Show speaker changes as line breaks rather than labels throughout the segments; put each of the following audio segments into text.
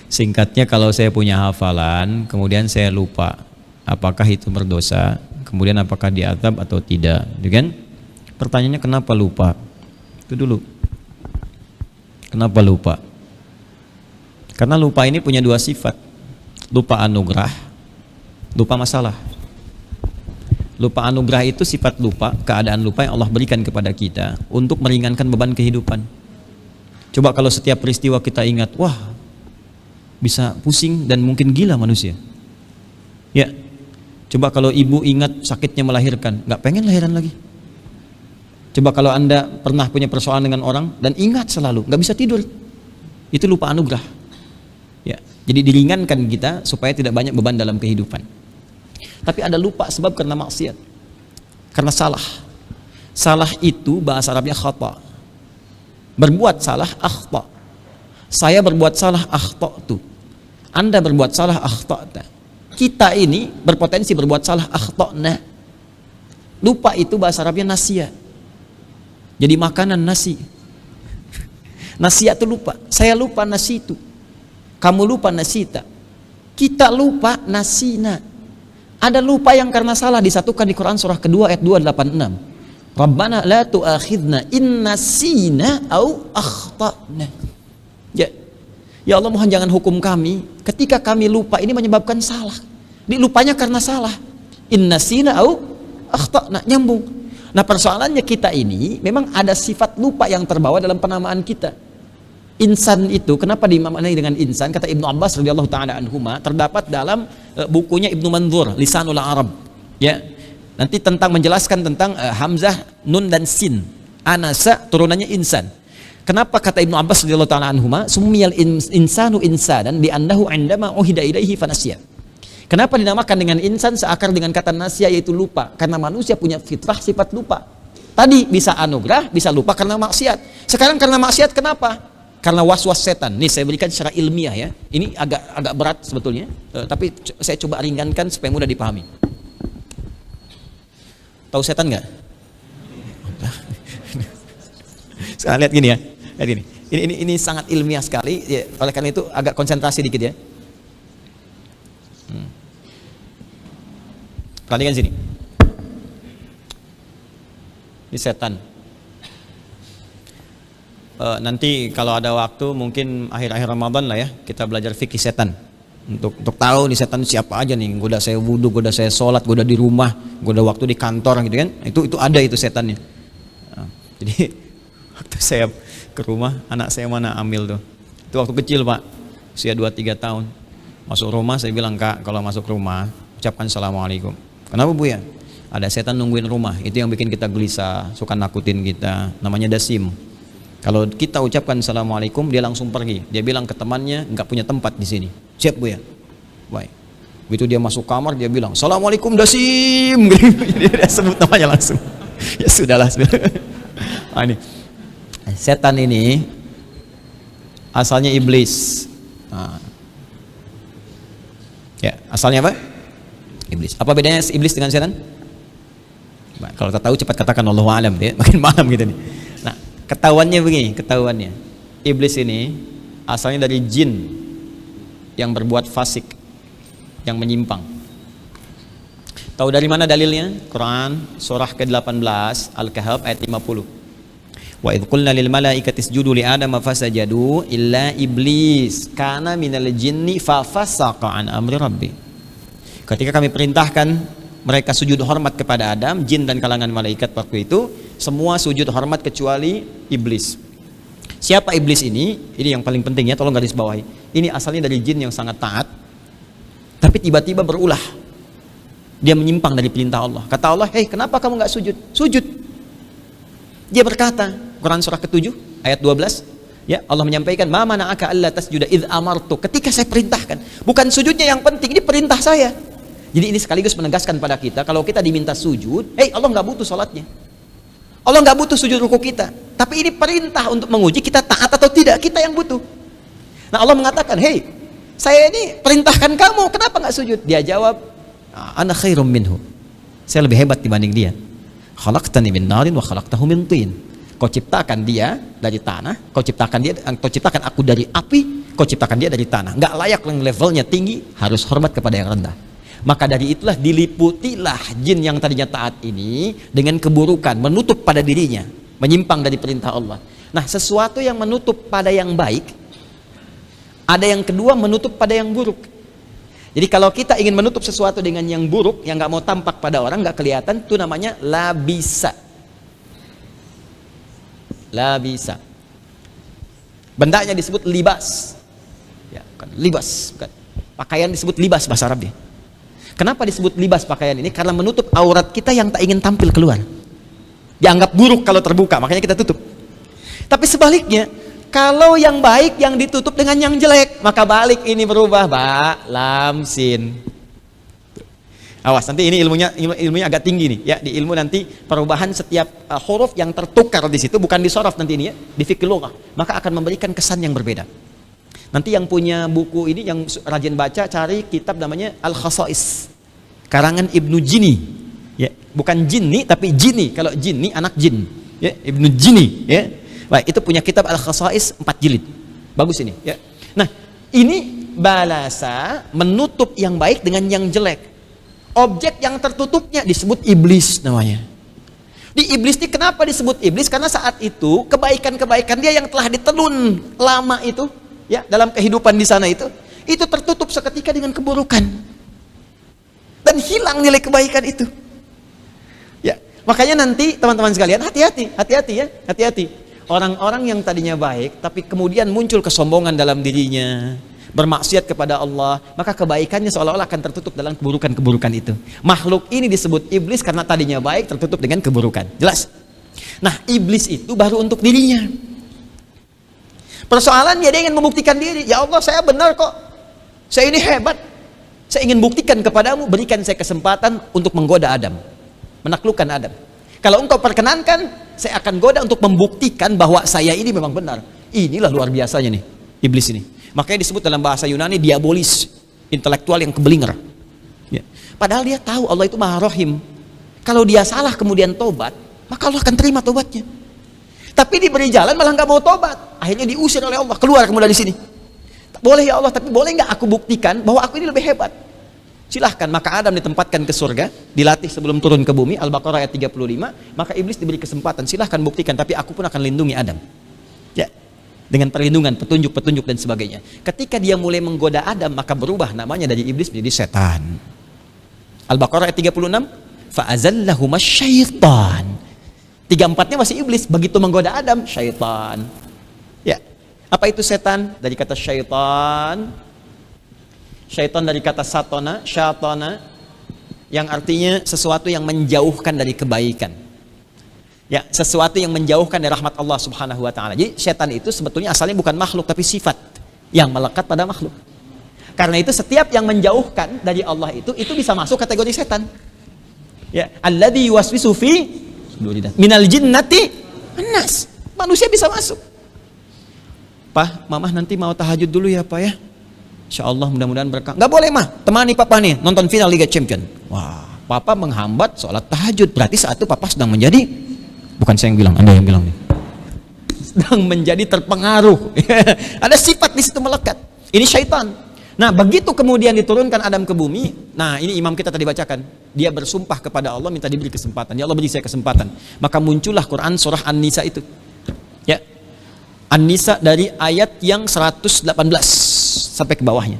Singkatnya, kalau saya punya hafalan kemudian saya lupa, apakah itu berdosa? Kemudian apakah diazab atau tidak? Gitu kan? Pertanyaannya kenapa lupa? Itu dulu. Kenapa lupa? Karena lupa ini punya dua sifat. Lupa anugerah, lupa masalah. Lupa anugerah itu sifat lupa, keadaan lupa yang Allah berikan kepada kita untuk meringankan beban kehidupan. Coba kalau setiap peristiwa kita ingat, wah, bisa pusing dan mungkin gila manusia. Ya, coba kalau ibu ingat sakitnya melahirkan, nggak pengen lahiran lagi. Coba kalau Anda pernah punya persoalan dengan orang dan ingat selalu, nggak bisa tidur, itu lupa anugerah. Ya, jadi diringankan kita supaya tidak banyak beban dalam kehidupan. Tapi ada lupa sebab karena maksiat, karena salah. Salah itu bahasa Arabnya khata. Berbuat salah akhta. Saya berbuat salah akhta'tu. Anda berbuat salah akhta'ta. Kita ini berpotensi berbuat salah akhta'na. Lupa itu bahasa Arabnya nasya. Jadi makanan nasi. Nasya itu lupa. Saya lupa nasi itu. Kamu lupa nasita. Kita lupa nasina. Ada lupa yang karena salah, disatukan di Quran surah kedua ayat 286. Rabbana la tu'akhidna in nasina au akhta'na. Ya Allah, mohon jangan hukum kami ketika kami lupa, ini menyebabkan salah. Dilupanya karena salah. Inna sina au akhtana, nyambung. Nah, persoalannya kita ini memang ada sifat lupa yang terbawa dalam penamaan kita. Insan itu kenapa dimaknai dengan insan? Kata Ibnu Abbas radhiyallahu taala anhuma, terdapat dalam bukunya Ibnu Mandzur Lisanul Arab. Ya. Nanti tentang menjelaskan tentang hamzah, nun dan sin. Anasa turunannya insan. Kenapa kata Ibnu Abbas radhiyallahu taala anhuma, sumiyal insanu insanan bi annahu indama uhida ilaihi fanasya. Kenapa dinamakan dengan insan seakar dengan kata nasya, yaitu lupa? Karena manusia punya fitrah sifat lupa. Tadi bisa anugerah, bisa lupa karena maksiat. Sekarang karena maksiat kenapa? Karena was-was setan. Nih saya berikan secara ilmiah ya. Ini agak berat sebetulnya, tapi saya coba ringankan supaya mudah dipahami. Tahu setan nggak? Sekarang lihat gini ya. Lihat gini. Ini sangat ilmiah sekali. Ya, oleh karena itu agak konsentrasi dikit ya. Perhatikan sini. Ini setan. Nanti kalau ada waktu mungkin akhir-akhir Ramadan lah ya, kita belajar fikih setan. Untuk tahu nih setan siapa aja nih. Goda saya wudhu, goda saya sholat, goda di rumah, goda waktu di kantor gitu kan. Itu ada itu setannya. Jadi waktu saya ke rumah, anak saya mana ambil tuh. Itu waktu kecil Pak, usia 2-3 tahun. Masuk rumah saya bilang, Kak, kalau masuk rumah ucapkan assalamualaikum. Kenapa Bu ya? Ada setan nungguin rumah. Itu yang bikin kita gelisah, suka nakutin kita. Namanya dasim. Kalau kita ucapkan assalamualaikum, dia langsung pergi. Dia bilang ke temannya, nggak punya tempat di sini. Siap Bu ya? Baik. Begitu dia masuk kamar, dia bilang assalamualaikum dasim. Dia sebut namanya langsung. Ya sudahlah. Ini setan ini asalnya iblis. Ya, asalnya apa? Iblis. Apa bedanya iblis dengan setan? Kalau tak tahu cepat katakan Allahu a'lam ya. Makin paham gitu nih. Nah, ketahuannya begini, ketahuannya. Iblis ini asalnya dari jin yang berbuat fasik, yang menyimpang. Tahu dari mana dalilnya? Quran surah ke-18 Al-Kahf ayat 50. Wa idh qulna lil malaikati isjudu li adama fasajadu illa iblis kana minal jinni fa fasaqa an amri rabbi. Ketika kami perintahkan mereka sujud hormat kepada Adam, jin dan kalangan malaikat waktu itu semua sujud hormat kecuali iblis. Siapa iblis ini? Ini yang paling penting ya, tolong garis bawahi. Ini asalnya dari jin yang sangat taat, tapi tiba-tiba berulah. Dia menyimpang dari perintah Allah. Kata Allah, "Hei, kenapa kamu nggak sujud?" Sujud. Dia berkata, Quran surah ke-7 ayat 12, ya, Allah menyampaikan, "Ma mana'aka alla tasjuda idz amartu." Ketika saya perintahkan, bukan sujudnya yang penting, ini perintah saya. Jadi ini sekaligus menegaskan pada kita, kalau kita diminta sujud, Allah nggak butuh sholatnya, Allah nggak butuh sujud ruku kita, tapi ini perintah untuk menguji kita taat atau tidak, kita yang butuh. Nah, Allah mengatakan, "Hei, saya ini perintahkan kamu, kenapa nggak sujud?" Dia jawab, "Ana khairum minhu." Saya lebih hebat dibanding dia. "Khalaqtani min narin wa khalaqtahu min tin." Kau ciptakan dia dari tanah, kau ciptakan aku dari api, kau ciptakan dia dari tanah. Nggak layak yang levelnya tinggi, harus hormat kepada yang rendah. Maka dari itulah diliputilah jin yang tadinya taat ini dengan keburukan, menutup pada dirinya, menyimpang dari perintah Allah. Nah, sesuatu yang menutup pada yang baik, ada yang kedua menutup pada yang buruk. Jadi kalau kita ingin menutup sesuatu dengan yang buruk, yang nggak mau tampak pada orang, nggak kelihatan, itu namanya labisa. Labisa. Bendanya disebut libas. Ya, bukan libas, bukan. Pakaian disebut libas bahasa Arabnya. Kenapa disebut libas pakaian ini? Karena menutup aurat kita yang tak ingin tampil keluar. Dianggap buruk kalau terbuka, makanya kita tutup. Tapi sebaliknya, kalau yang baik yang ditutup dengan yang jelek, maka balik ini berubah, ba, lam, sin. Awas, nanti ini ilmunya agak tinggi nih, ya. Di ilmu nanti perubahan setiap huruf yang tertukar di situ, bukan disorof nanti ini ya, di fikih lughah, maka akan memberikan kesan yang berbeda. Nanti yang punya buku ini, yang rajin baca, cari kitab namanya Al-Khasa'is, karangan Ibnu Jini, ya. Bukan Jinni, tapi Jini. Kalau Jinni anak jin, ya. Ibnu Jini, ya. Baik, itu punya kitab Al-Khasa'is 4 jilid. Bagus ini, ya. Nah, ini balasa menutup yang baik dengan yang jelek. Objek yang tertutupnya disebut iblis namanya. Di iblis ini kenapa disebut iblis? Karena saat itu kebaikan-kebaikan dia yang telah ditelun lama itu, ya, dalam kehidupan di sana itu tertutup seketika dengan keburukan. Dan hilang nilai kebaikan itu. Ya, makanya nanti teman-teman sekalian hati-hati ya, hati-hati. Orang-orang yang tadinya baik, tapi kemudian muncul kesombongan dalam dirinya, bermaksiat kepada Allah, maka kebaikannya seolah-olah akan tertutup dalam keburukan-keburukan itu. Makhluk ini disebut iblis karena tadinya baik tertutup dengan keburukan. Jelas? Nah, iblis itu baru untuk dirinya. Persoalannya dia ingin membuktikan diri. Ya Allah, saya benar kok. Saya ini hebat. Saya ingin buktikan kepadamu, berikan saya kesempatan untuk menggoda Adam, menaklukkan Adam. Kalau engkau perkenankan, saya akan goda untuk membuktikan bahwa saya ini memang benar. Inilah luar biasanya nih, iblis ini. Makanya disebut dalam bahasa Yunani diabolis, intelektual yang kebelinger. Ya. Padahal dia tahu Allah itu Maha Rahim. Kalau dia salah kemudian tobat, maka Allah akan terima tobatnya. Tapi diberi jalan malah nggak mau tobat. Akhirnya diusir oleh Allah, keluar kamu dari sini. Boleh ya Allah, tapi boleh nggak aku buktikan bahwa aku ini lebih hebat? Silahkan. Maka Adam ditempatkan ke surga, dilatih sebelum turun ke bumi, Al-Baqarah ayat 35. Maka iblis diberi kesempatan, silahkan buktikan, tapi aku pun akan lindungi Adam, ya, dengan perlindungan, petunjuk-petunjuk dan sebagainya. Ketika dia mulai menggoda Adam, maka berubah namanya dari iblis menjadi setan. Al-Baqarah ayat 36, fa'azallahumas syaitan. 3-4-nya masih iblis, begitu menggoda Adam, syaitan. Ya, apa itu setan? Dari kata syaitan. Syaitan dari kata satona, syatona, yang artinya sesuatu yang menjauhkan dari kebaikan. Ya, sesuatu yang menjauhkan dari rahmat Allah Subhanahu wa taala. Jadi setan itu sebetulnya asalnya bukan makhluk tapi sifat yang melekat pada makhluk. Karena itu setiap yang menjauhkan dari Allah itu bisa masuk kategori setan. Ya, alladzi yuwaswisu fi minal jinnati annas. Manusia bisa masuk. Pak, mamah nanti mau tahajud dulu ya, Pak ya. Insyaallah mudah-mudahan berkah. Nggak boleh mah, temani papa nih nonton final Liga Champion. Wah, papa menghambat sholat tahajud. Berarti saat itu papa sedang menjadi, bukan saya yang bilang, Anda yang bilang nih, sedang menjadi terpengaruh. Ada sifat di situ melekat. Ini syaitan. Nah, begitu kemudian diturunkan Adam ke bumi, nah ini imam kita tadi bacakan, dia bersumpah kepada Allah minta diberi kesempatan. Ya Allah, beri saya kesempatan. Maka muncullah Quran surah An-Nisa itu. Ya. An-Nisa dari ayat yang 118 sampai ke bawahnya.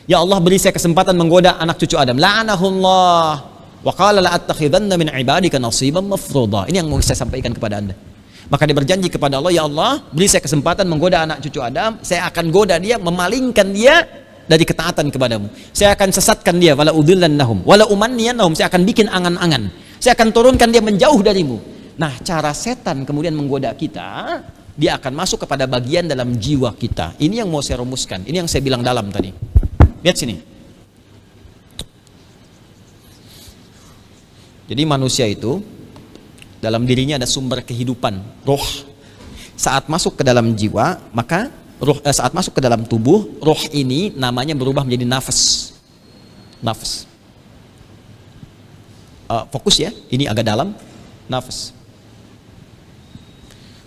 Ya Allah, beri saya kesempatan menggoda anak cucu Adam. La'anahullah wa qala la'attakhidanna min ibadika nasiban mafruḍa. Ini yang mau saya sampaikan kepada Anda. Maka dia berjanji kepada Allah, ya Allah, beri saya kesempatan menggoda anak cucu Adam. Saya akan goda dia, memalingkan dia dari ketaatan kepadamu. Saya akan sesatkan dia, wala udhillannahum wala umanniyannahum. Saya akan bikin angan-angan. Saya akan turunkan dia menjauh darimu. Nah, cara setan kemudian menggoda kita, dia akan masuk kepada bagian dalam jiwa kita. Ini yang mau saya rumuskan. Ini yang saya bilang dalam tadi. Lihat sini. Jadi manusia itu dalam dirinya ada sumber kehidupan, roh. Saat masuk ke dalam jiwa, maka roh saat masuk ke dalam tubuh, roh ini namanya berubah menjadi nafas. Nafas. Fokus ya. Ini agak dalam. Nafas.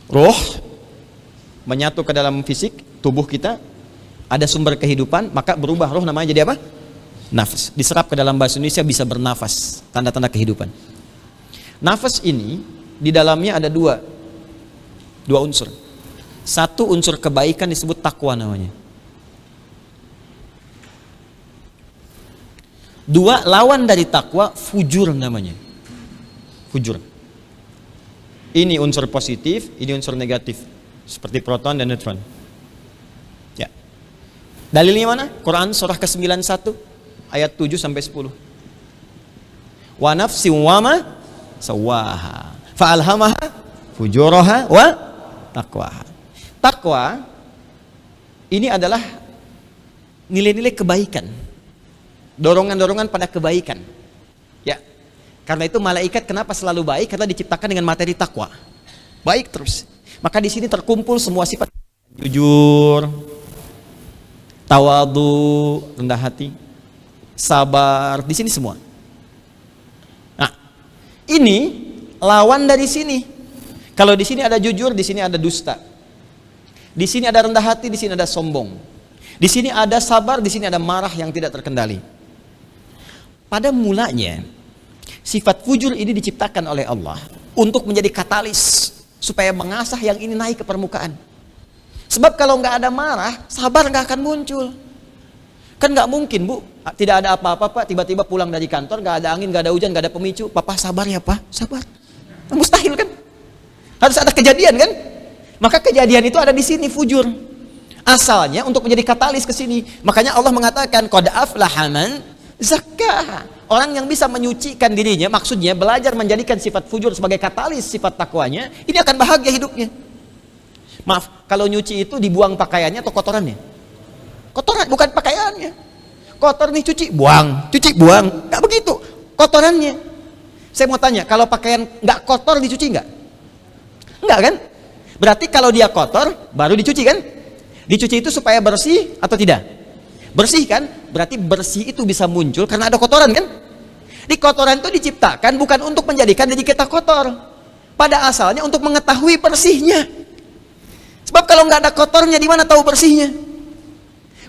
Roh menyatu ke dalam fisik tubuh kita, ada sumber kehidupan, maka berubah roh namanya jadi apa? Nafas. Diserap ke dalam bahasa Indonesia bisa bernafas, tanda-tanda kehidupan. Nafas ini di dalamnya ada dua unsur. Satu unsur kebaikan disebut takwa namanya. Dua, lawan dari takwa, fujur namanya. Fujur. Ini unsur positif, ini unsur negatif. Seperti proton dan neutron. Ya. Dalilnya mana? Quran surah ke-91 ayat 7 sampai 10. Wa nafsin wa ma sawaha fa alhamaha fujuraha wa taqwaha. Takwa ini adalah nilai-nilai kebaikan. Dorongan-dorongan pada kebaikan. Ya. Karena itu malaikat kenapa selalu baik? Karena diciptakan dengan materi takwa. Baik terus. Maka di sini terkumpul semua sifat jujur, tawadu, rendah hati, sabar, di sini semua. Nah, ini lawan dari sini. Kalau di sini ada jujur, di sini ada dusta. Di sini ada rendah hati, di sini ada sombong. Di sini ada sabar, di sini ada marah yang tidak terkendali. Pada mulanya sifat fujur ini diciptakan oleh Allah untuk menjadi katalis supaya mengasah yang ini naik ke permukaan. Sebab kalau nggak ada marah, sabar nggak akan muncul. Kan nggak mungkin, Bu, tidak ada apa-apa Pak, tiba-tiba pulang dari kantor nggak ada angin, nggak ada hujan, nggak ada pemicu, Papa sabar ya Pak, sabar. Mustahil kan? Harus ada kejadian kan? Maka kejadian itu ada di sini fujur. Asalnya untuk menjadi katalis ke sini. Makanya Allah mengatakan qad aflaha man zakkaha. Orang yang bisa menyucikan dirinya, maksudnya belajar menjadikan sifat fujur sebagai katalis sifat takwanya, ini akan bahagia hidupnya. Maaf, kalau nyuci itu dibuang pakaiannya atau kotorannya? Kotoran, bukan pakaiannya. Kotor nih cuci, buang, nggak begitu. Kotorannya. Saya mau tanya, kalau pakaian nggak kotor dicuci nggak? Nggak kan? Berarti kalau dia kotor, baru dicuci kan? Dicuci itu supaya bersih atau tidak? Bersih kan? Berarti bersih itu bisa muncul karena ada kotoran kan? Di kotoran itu diciptakan bukan untuk menjadikan diri kita kotor. Pada asalnya untuk mengetahui bersihnya. Sebab kalau nggak ada kotornya, di mana tahu bersihnya?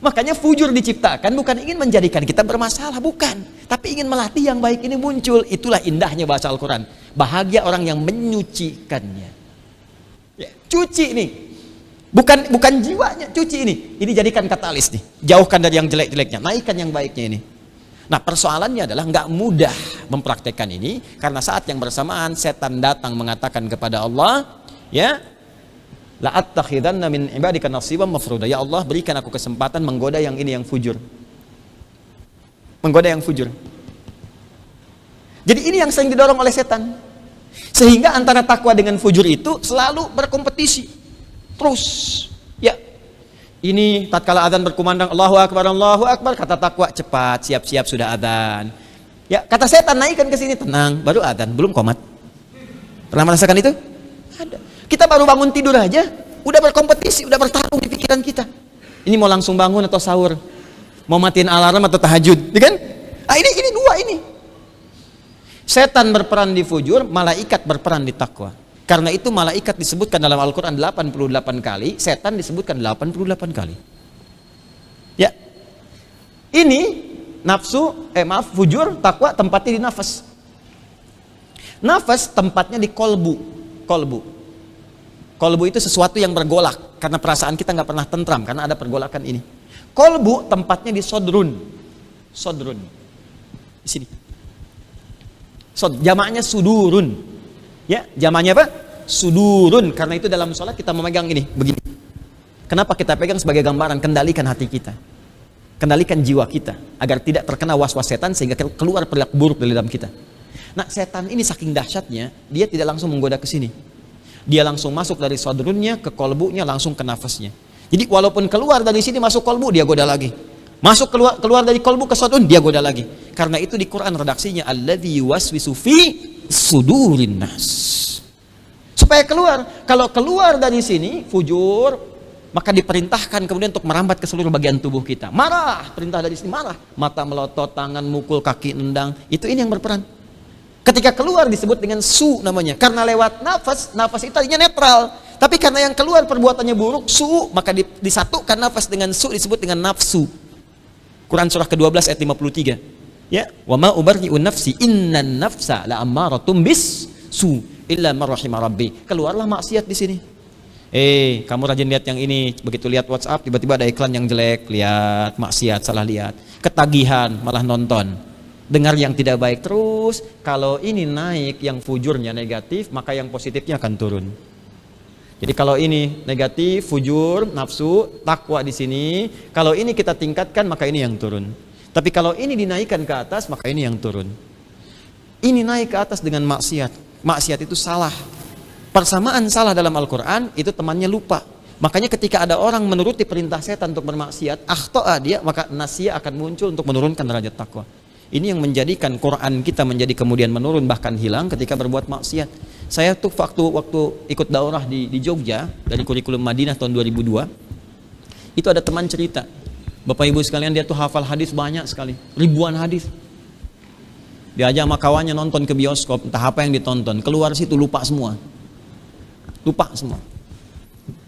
Makanya fujur diciptakan bukan ingin menjadikan kita bermasalah, bukan. Tapi ingin melatih yang baik ini muncul. Itulah indahnya bahasa Al-Quran. Bahagia orang yang menyucikannya. Ya, cuci nih. Bukan jiwanya, cuci ini. Ini jadikan katalis nih. Jauhkan dari yang jelek-jeleknya, naikkan yang baiknya ini. Nah, persoalannya adalah nggak mudah mempraktekkan ini karena saat yang bersamaan setan datang mengatakan kepada Allah, ya, la attakhidanna min ibadika nasiban mafruda. Ya Allah, berikan aku kesempatan menggoda yang ini yang fujur. Menggoda yang fujur. Jadi ini yang sering didorong oleh setan. Sehingga antara takwa dengan fujur itu selalu berkompetisi. Terus, ya, ini tatkala adzan berkumandang Allahu Akbar, kata takwa cepat, siap-siap sudah adzan. Ya, kata setan naikkan ke sini, tenang, baru adzan, belum qomat. Pernah merasakan itu? Ada. Kita baru bangun tidur aja, udah berkompetisi, udah bertarung di pikiran kita. Ini mau langsung bangun atau sahur? Mau matiin alarm atau tahajud, ya kan? Ah, ini dua ini. Setan berperan di fujur, malaikat berperan di takwa. Karena itu malaikat disebutkan dalam Al-Quran 88 kali, setan disebutkan 88 kali. Ya. Ini fujur, takwa tempatnya di nafas. Nafas tempatnya di kolbu. Kolbu itu sesuatu yang bergolak, karena perasaan kita nggak pernah tentram, karena ada pergolakan ini. Kolbu tempatnya di sodrun. Di sini. Jamaknya sudurun. Ya, jamaknya apa? Sudurun. Karena itu dalam sholat kita memegang ini, begini. Kenapa kita pegang sebagai gambaran? Kendalikan hati kita. Kendalikan jiwa kita. Agar tidak terkena was-was setan sehingga keluar perilaku buruk dari dalam kita. Nah, setan ini saking dahsyatnya, dia tidak langsung menggoda ke sini. Dia langsung masuk dari sodrunnya ke kolbunya, langsung ke nafasnya. Jadi walaupun keluar dari sini masuk kolbu, dia goda lagi. Masuk keluar dari kolbu ke sodrun, dia goda lagi. Karena itu di Quran redaksinya alladzi yuwaswisu fi sudurin nas. Supaya keluar. Kalau keluar dari sini fujur, maka diperintahkan kemudian untuk merambat ke seluruh bagian tubuh kita. Marah, perintah dari sini marah. Mata melotot, tangan mukul, kaki nendang. Itu ini yang berperan. Ketika keluar disebut dengan su namanya. Karena lewat nafas itu tadinya netral. Tapi karena yang keluar perbuatannya buruk, su, maka disatukan nafas dengan su disebut dengan nafsu. Quran surah ke-12 ayat 53. Ya, wa ma ubarri'un nafsi innan nafsa la'ammaratun bis su illa man rahima rabbi. Keluarlah maksiat di sini. Kamu rajin lihat yang ini, begitu lihat WhatsApp tiba-tiba ada iklan yang jelek, lihat maksiat, salah lihat. Ketagihan, malah nonton. Dengar yang tidak baik terus. Kalau ini naik yang fujurnya negatif, maka yang positifnya akan turun. Jadi kalau ini negatif, fujur, nafsu, takwa di sini, kalau ini kita tingkatkan maka ini yang turun. Tapi kalau ini dinaikkan ke atas maka ini yang turun. Ini naik ke atas dengan maksiat. Maksiat itu salah. Persamaan salah dalam Al-Quran itu temannya lupa. Makanya ketika ada orang menuruti perintah setan untuk bermaksiat, akhto'a dia, maka nasiyah akan muncul untuk menurunkan derajat takwa. Ini yang menjadikan Quran kita menjadi kemudian menurun bahkan hilang ketika berbuat maksiat. Saya tuh waktu ikut daurah di Jogja dari kurikulum Madinah tahun 2002, itu ada teman cerita, Bapak Ibu sekalian, dia tuh hafal hadis banyak sekali, ribuan hadis. Diajak sama kawannya nonton ke bioskop, entah apa yang ditonton, keluar situ lupa semua.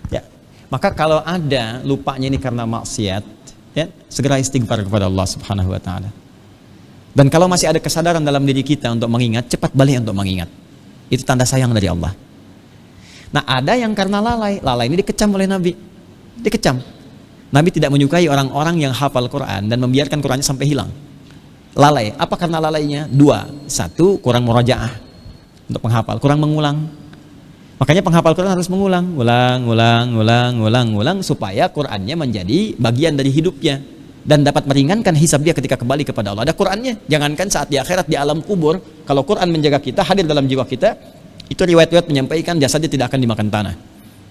Ya, maka kalau ada lupanya ini karena maksiat, ya, segera istighfar kepada Allah Subhanahu wa taala. Dan kalau masih ada kesadaran dalam diri kita untuk mengingat, cepat balik untuk mengingat. Itu tanda sayang dari Allah. Nah, ada yang karena lalai ini dikecam oleh Nabi. Dikecam. Nabi tidak menyukai orang-orang yang hafal Quran dan membiarkan Qurannya sampai hilang. Lalai. Apa karena lalainya? Dua. Satu, kurang murajaah untuk penghafal, kurang mengulang. Makanya penghafal Quran harus mengulang, ulang supaya Qurannya menjadi bagian dari hidupnya dan dapat meringankan hisab dia ketika kembali kepada Allah. Ada Qurannya. Jangankan saat di akhirat, di alam kubur, kalau Quran menjaga kita, hadir dalam jiwa kita, itu riwayat-riwayat menyampaikan jasadnya tidak akan dimakan tanah.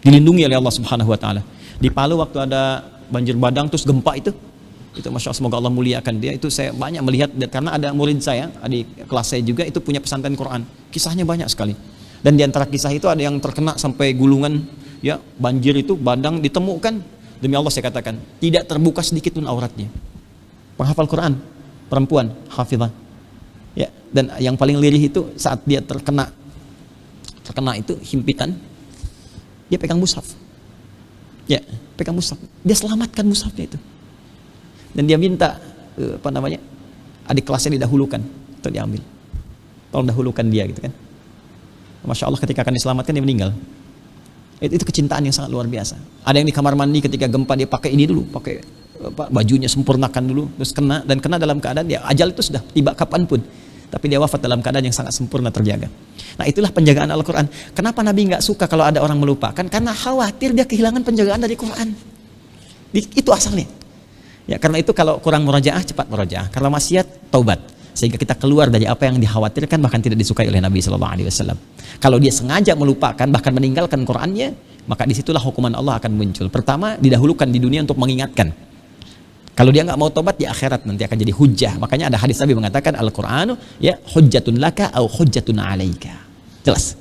Dilindungi oleh Allah Subhanahu wa taala. Di Palu waktu ada banjir bandang terus gempa itu Masya Allah, semoga Allah muliakan dia. Itu saya banyak melihat, karena ada murid saya, adik kelas saya juga itu punya pesantren Quran. Kisahnya banyak sekali. Dan di antara kisah itu ada yang terkena sampai gulungan, ya, banjir itu bandang ditemukan. Demi Allah saya katakan, tidak terbuka sedikit pun auratnya. Penghafal Quran, perempuan, hafizah. Ya, dan yang paling lirih itu saat dia terkena itu himpitan, dia pegang mushaf. Ya, pegang mushaf. Dia selamatkan mushafnya itu. Dan dia minta adik kelasnya didahulukan untuk diambil. Tolong dahulukan dia gitu kan. Masya Allah, ketika akan diselamatkan dia meninggal. Itu kecintaan yang sangat luar biasa. Ada yang di kamar mandi ketika gempa dia pakai ini dulu, pakai bajunya sempurnakan dulu, terus kena dalam keadaan dia ajal itu sudah tiba kapanpun, tapi dia wafat dalam keadaan yang sangat sempurna terjaga. Nah, itulah penjagaan Al-Quran. Kenapa Nabi nggak suka kalau ada orang melupakan? Karena khawatir dia kehilangan penjagaan dari Quran. Itu asalnya. Ya, karena itu kalau kurang murajaah, cepat murajaah. Kalau maksiat, taubat. Sehingga kita keluar dari apa yang dikhawatirkan bahkan tidak disukai oleh Nabi SAW. Kalau dia sengaja melupakan bahkan meninggalkan Qurannya, maka disitulah hukuman Allah akan muncul. Pertama, didahulukan di dunia untuk mengingatkan. Kalau dia nggak mau tobat di akhirat nanti akan jadi hujjah. Makanya ada hadis Nabi mengatakan Al-Qur'anu ya hujjatun laka au hujjatun alaika. Jelas.